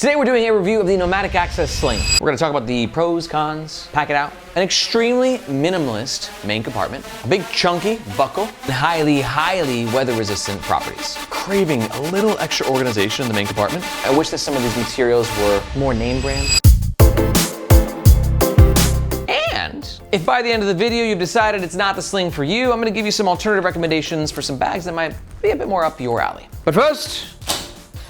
Today we're doing a review of the Nomatic Access Sling. We're gonna talk about the pros, cons, pack it out, an extremely minimalist main compartment, a big chunky buckle, and highly weather-resistant properties. Craving a little extra organization in the main compartment. I wish that some of these materials were more name brand. And if by the end of the video you've decided it's not the sling for you, I'm gonna give you some alternative recommendations for some bags that might be a bit more up your alley. But first,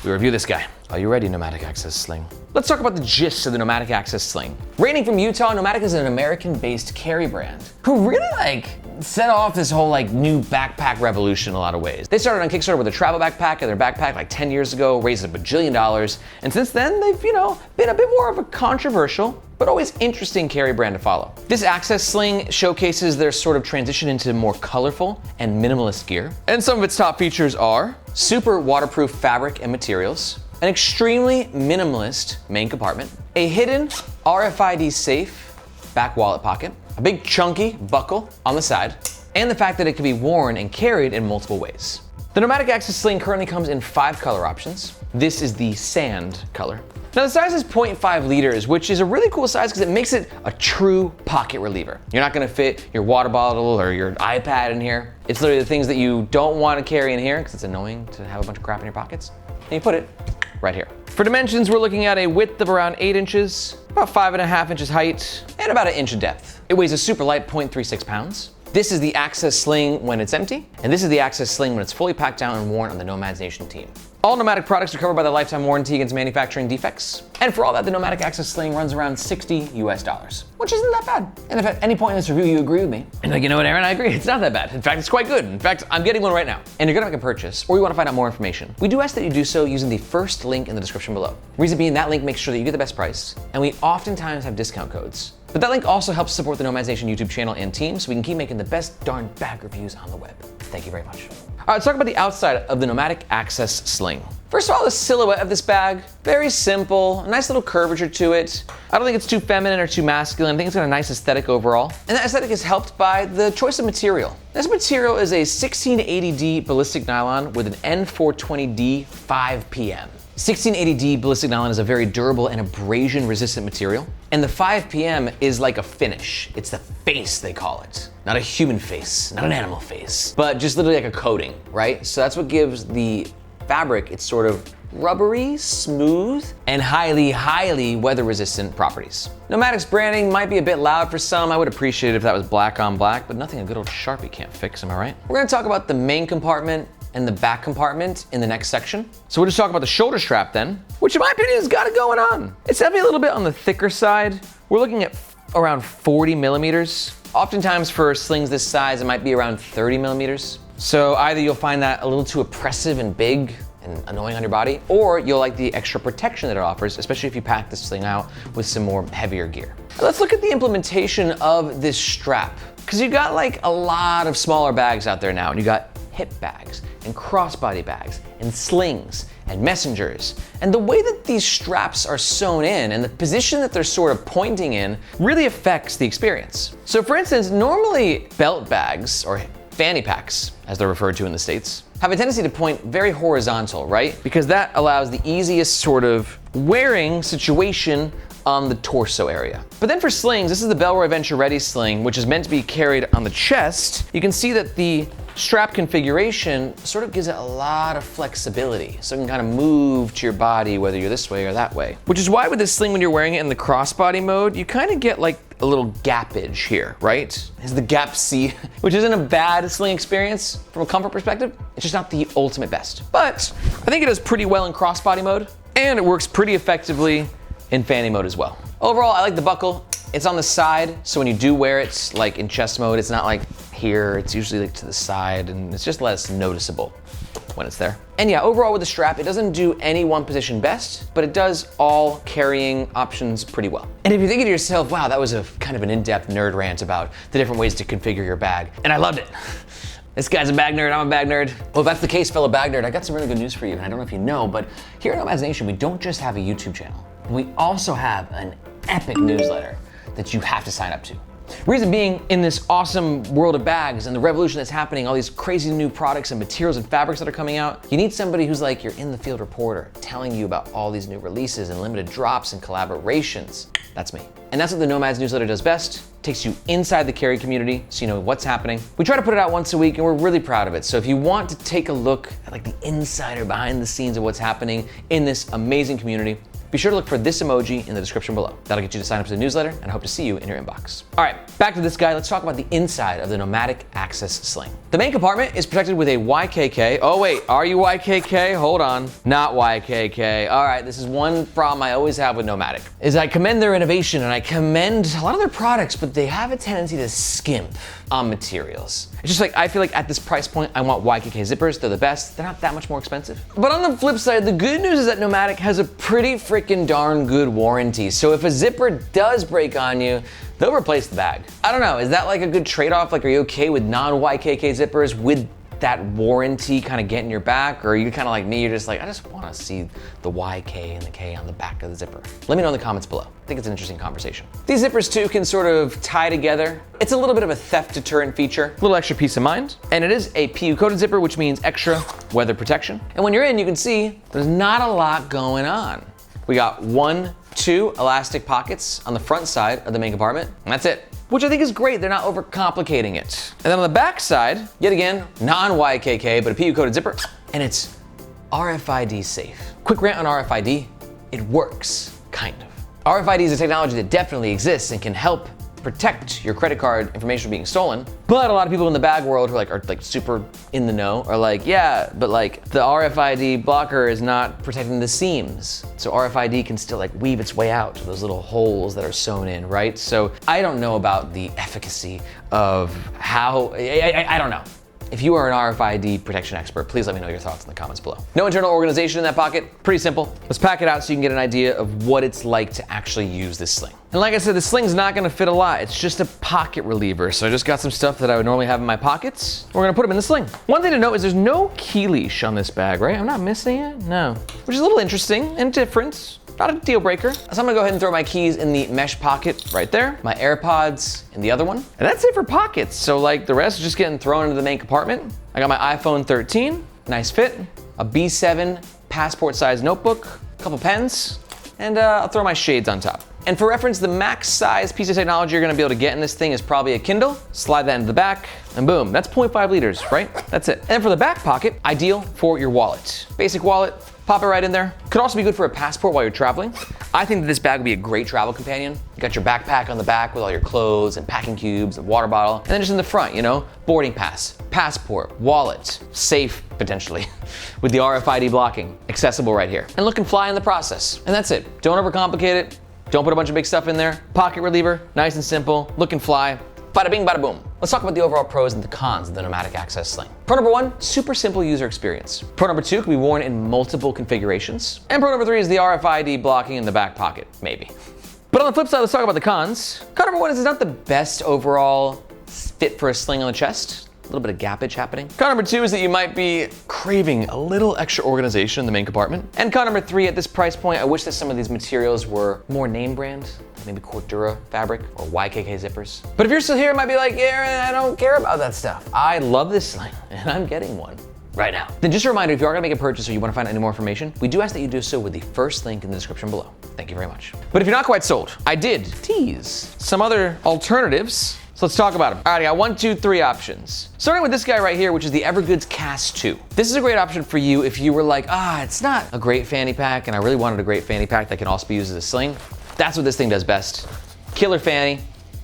we review this guy. Are you ready, Nomatic Access Sling? Let's talk about the gist of the Nomatic Access Sling. Raining from Utah, Nomatic is an American-based carry brand who really set off this whole new backpack revolution in a lot of ways. They started on Kickstarter with a travel backpack, and their backpack 10 years ago raised $1 bajillion. And since then, they've, been a bit more of a controversial, but always interesting carry brand to follow. This Access Sling showcases their sort of transition into more colorful and minimalist gear. And some of its top features are super waterproof fabric and materials, an extremely minimalist main compartment, a hidden RFID safe back wallet pocket, a big chunky buckle on the side, and the fact that it can be worn and carried in multiple ways. The Nomatic Access Sling currently comes in 5 color options. This is the sand color. Now the size is 0.5 liters, which is a really cool size because it makes it a true pocket reliever. You're not gonna fit your water bottle or your iPad in here. It's literally the things that you don't want to carry in here because it's annoying to have a bunch of crap in your pockets. And you put it right here. For dimensions, we're looking at a width of around 8 inches, about 5.5 inches height, and about 1 inch in depth. It weighs a super light 0.36 pounds. This is the Access Sling when it's empty, and this is the Access Sling when it's fully packed down and worn on the Nomads Nation team. All Nomatic products are covered by the lifetime warranty against manufacturing defects. And for all that, the Nomatic Access Sling runs around $60 US, which isn't that bad. And if at any point in this review you agree with me, and you know what, Aaron, I agree, it's not that bad. In fact, it's quite good. In fact, I'm getting one right now. And you're gonna make a purchase, or you wanna find out more information, we do ask that you do so using the first link in the description below. Reason being, that link makes sure that you get the best price, and we oftentimes have discount codes. But that link also helps support the Nomads Nation YouTube channel and team so we can keep making the best darn bag reviews on the web. Thank you very much. All right, let's talk about the outside of the Nomatic Access Sling. First of all, the silhouette of this bag, very simple, a nice little curvature to it. I don't think it's too feminine or too masculine. I think it's got a nice aesthetic overall. And that aesthetic is helped by the choice of material. This material is a 1680D ballistic nylon with an N420D 5PM. 1680D ballistic nylon is a very durable and abrasion resistant material. And the 5PM is like a finish. It's the face, they call it. Not a human face, not an animal face, but just literally like a coating, right? So that's what gives the fabric its sort of rubbery, smooth, and highly weather resistant properties. Nomatic's branding might be a bit loud for some. I would appreciate it if that was black on black, but nothing a good old Sharpie can't fix, am I right? We're gonna talk about the main compartment and the back compartment in the next section. So we'll just talk about the shoulder strap then, which in my opinion has got it going on. It's definitely a little bit on the thicker side. We're looking at around 40 millimeters. Oftentimes for slings this size, it might be around 30 millimeters. So either you'll find that a little too oppressive and big and annoying on your body, or you'll like the extra protection that it offers, especially if you pack this sling out with some more heavier gear. Let's look at the implementation of this strap, because you've got a lot of smaller bags out there now, and you got hip bags and crossbody bags and slings and messengers. And the way that these straps are sewn in and the position that they're sort of pointing in really affects the experience. So for instance, normally belt bags, or fanny packs, as they're referred to in the States, have a tendency to point very horizontal, right? Because that allows the easiest sort of wearing situation on the torso area. But then for slings, this is the Belroy Venture Ready sling, which is meant to be carried on the chest. You can see that the strap configuration sort of gives it a lot of flexibility. So it can kind of move to your body, whether you're this way or that way. Which is why with this sling, when you're wearing it in the crossbody mode, you kind of get a little gappage here, right? It's the gap C, which isn't a bad sling experience from a comfort perspective. It's just not the ultimate best. But I think it does pretty well in crossbody mode, and it works pretty effectively in fanny mode as well. Overall, I like the buckle. It's on the side, so when you do wear it, in chest mode, it's not here, it's usually to the side, and it's just less noticeable when it's there. And yeah, overall with the strap, it doesn't do any one position best, but it does all carrying options pretty well. And if you're thinking to yourself, wow, that was a kind of an in-depth nerd rant about the different ways to configure your bag, and I loved it. This guy's a bag nerd, I'm a bag nerd. Well, if that's the case, fellow bag nerd, I got some really good news for you, and I don't know if you know, but here at Nomads Nation, we don't just have a YouTube channel. We also have an epic newsletter that you have to sign up to. Reason being, in this awesome world of bags and the revolution that's happening, all these crazy new products and materials and fabrics that are coming out, you need somebody who's like your in the field reporter telling you about all these new releases and limited drops and collaborations. That's me. And that's what the Nomads newsletter does best. Takes you inside the carry community so you know what's happening. We try to put it out once a week and we're really proud of it. So if you want to take a look at like the insider behind the scenes of what's happening in this amazing community, be sure to look for this emoji in the description below. That'll get you to sign up to the newsletter, and I hope to see you in your inbox. All right, back to this guy. Let's talk about the inside of the Nomatic Access Sling. The main compartment is protected with a YKK. Oh wait, are you YKK? Hold on, not YKK. All right, this is one problem I always have with Nomatic, is I commend their innovation and I commend a lot of their products, but they have a tendency to skimp on materials. It's just like, I feel like at this price point, I want YKK zippers. They're the best. They're not that much more expensive. But on the flip side, the good news is that Nomatic has a pretty freaking darn good warranty. So if a zipper does break on you, they'll replace the bag. I don't know, is that like a good trade-off? Like, are you okay with non-YKK zippers with that warranty kind of getting your back? Or are you kind of like me, you're just like, I just want to see the YK and the K on the back of the zipper? Let me know in the comments below. I think it's an interesting conversation. These zippers too can sort of tie together. It's a little bit of a theft deterrent feature, a little extra peace of mind. And it is a PU coated zipper, which means extra weather protection. And when you're in, you can see there's not a lot going on. We got 1, 2 elastic pockets on the front side of the main compartment, and that's it. Which I think is great, they're not overcomplicating it. And then on the back side, yet again, non-YKK, but a PU coated zipper, and it's RFID safe. Quick rant on RFID, it works, kind of. RFID is a technology that definitely exists and can help protect your credit card information from being stolen. But a lot of people in the bag world who are super in the know are like, yeah, but like the RFID blocker is not protecting the seams. So RFID can still like weave its way out to those little holes that are sewn in, right? So I don't know about the efficacy of how, I don't know. If you are an RFID protection expert, please let me know your thoughts in the comments below. No internal organization in that pocket, pretty simple. Let's pack it out so you can get an idea of what it's like to actually use this sling. And like I said, the sling's not gonna fit a lot. It's just a pocket reliever. So I just got some stuff that I would normally have in my pockets. We're gonna put them in the sling. One thing to note is there's no key leash on this bag, right? I'm not missing it, no. Which is a little interesting and different. Not a deal breaker. So I'm gonna go ahead and throw my keys in the mesh pocket right there, my AirPods in the other one. And that's it for pockets. So like the rest is just getting thrown into the main compartment. I got my iPhone 13, nice fit, a B7 passport size notebook, a couple pens, and I'll throw my shades on top. And for reference, the max size piece of technology you're gonna be able to get in this thing is probably a Kindle. Slide that into the back, and boom, that's 0.5 liters, right? That's it. And for the back pocket, ideal for your wallet. Basic wallet, pop it right in there. Could also be good for a passport while you're traveling. I think that this bag would be a great travel companion. You got your backpack on the back with all your clothes and packing cubes and water bottle. And then just in the front, you know, boarding pass, passport, wallet, safe potentially, with the RFID blocking, accessible right here. And looking fly in the process. And that's it. Don't overcomplicate it. Don't put a bunch of big stuff in there. Pocket reliever, nice and simple, looking fly. Bada bing, bada boom. Let's talk about the overall pros and the cons of the Nomatic Access Sling. Pro number 1, super simple user experience. Pro number 2 can be worn in multiple configurations. And pro number 3 is the RFID blocking in the back pocket, maybe. But on the flip side, let's talk about the cons. Con number 1 is it's not the best overall fit for a sling on the chest. A little bit of gappage happening. Con number 2 is that you might be craving a little extra organization in the main compartment. And con number 3, at this price point, I wish that some of these materials were more name brand, maybe Cordura fabric or YKK zippers. But if you're still here, it might be like, yeah, I don't care about that stuff. I love this sling and I'm getting one right now. Then just a reminder, if you are gonna make a purchase or you wanna find out any more information, we do ask that you do so with the first link in the description below. Thank you very much. But if you're not quite sold, I did tease some other alternatives. So let's talk about them. All right, I got 1, 2, 3 options. Starting with this guy right here, which is the Evergoods Cast 2. This is a great option for you if you were like, it's not a great fanny pack and I really wanted a great fanny pack that can also be used as a sling. That's what this thing does best. Killer fanny,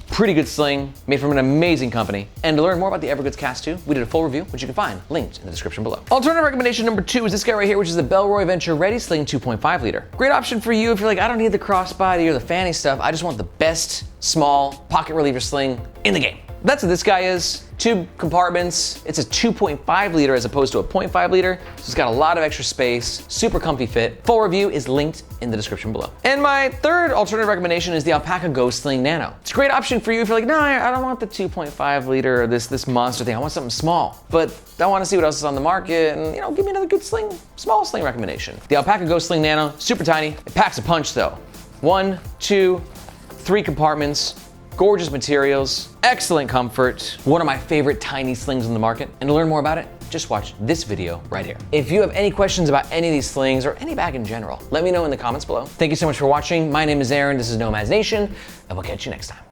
pretty good sling, made from an amazing company. And to learn more about the Evergoods Cast 2, we did a full review, which you can find linked in the description below. Alternative recommendation number 2 is this guy right here, which is the Bellroy Venture Ready Sling 2.5 liter. Great option for you if you're like, I don't need the crossbody or the fanny stuff. I just want the best small pocket reliever sling in the game. That's what this guy is. 2 compartments. It's a 2.5 liter as opposed to a 0.5 liter. So it's got a lot of extra space, super comfy fit. Full review is linked in the description below. And my third alternative recommendation is the Alpaca Go Sling Nano. It's a great option for you if you're like, no, I don't want the 2.5 liter or this monster thing. I want something small, but I want to see what else is on the market and, you know, give me another good sling, small sling recommendation. The Alpaca Go Sling Nano, super tiny. It packs a punch though. 1, 2, 3 compartments. gorgeous materials, excellent comfort, one of my favorite tiny slings on the market. And to learn more about it, just watch this video right here. If you have any questions about any of these slings or any bag in general, let me know in the comments below. Thank you so much for watching. My name is Aaron, this is Nomads Nation, and we'll catch you next time.